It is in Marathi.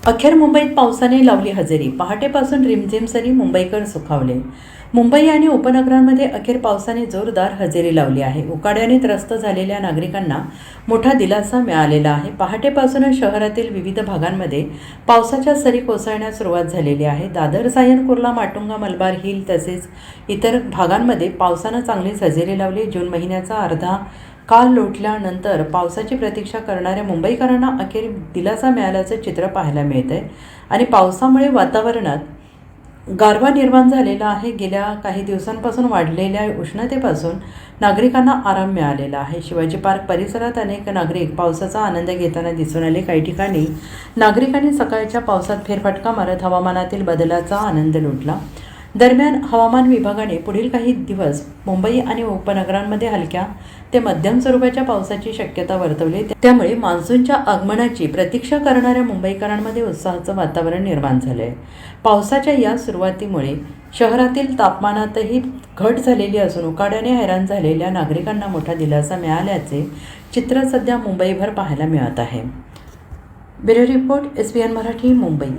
अखेर मुंबईत पावसाने लावली हजेरी. पहाटेपासून रिमझिम सरी मुंबईकर सुखावले. मुंबई आणि उपनगरांमध्ये अखेर पावसाने जोरदार हजेरी लावली आहे. उकाड्याने त्रस्त झालेल्या नागरिकांना मोठा दिलासा मिळालेला आहे. पहाटेपासूनच शहरातील विविध भागांमध्ये पावसाच्या सरी कोसळण्यास सुरुवात झालेली आहे. दादर, सायन, कुर्ला, माटुंगा, मलबार हिल तसेच इतर भागांमध्ये पावसानं चांगलीच हजेरी लावली. जून महिन्याचा अर्धा काल लोटल्यानंतर पावसाची प्रतीक्षा करणाऱ्या मुंबईकरांना अखेर दिलासा मिळाल्याचं चित्र पाहायला मिळतंय आणि पावसामुळे वातावरणात गारवा निर्माण झालेला आहे. गेल्या काही दिवसांपासून वाढलेल्या उष्णतेपासून नागरिकांना आराम मिळालेला आहे. शिवाजी पार्क परिसरात अनेक नागरिक पावसाचा आनंद घेताना दिसून आले. काही ठिकाणी नागरिकांनी सकाळच्या पावसात फेरफटका मारत हवामानातील बदलाचा आनंद लुटला. दरम्यान हवामान विभागाने पुढील काही दिवस मुंबई आणि उपनगरांमध्ये हलक्या ते मध्यम स्वरूपाच्या पावसाची शक्यता वर्तवली. त्यामुळे मान्सूनच्या आगमनाची प्रतीक्षा करणाऱ्या मुंबईकरांमध्ये उत्साहाचं वातावरण निर्माण झालं आहे. पावसाच्या या सुरुवातीमुळे शहरातील तापमानातही घट झालेली असून उकाड्याने हैराण झालेल्या नागरिकांना मोठा दिलासा मिळाल्याचे चित्र सध्या मुंबईभर पाहायला मिळत आहे. Bureau report, SBN Marathi, Mumbai.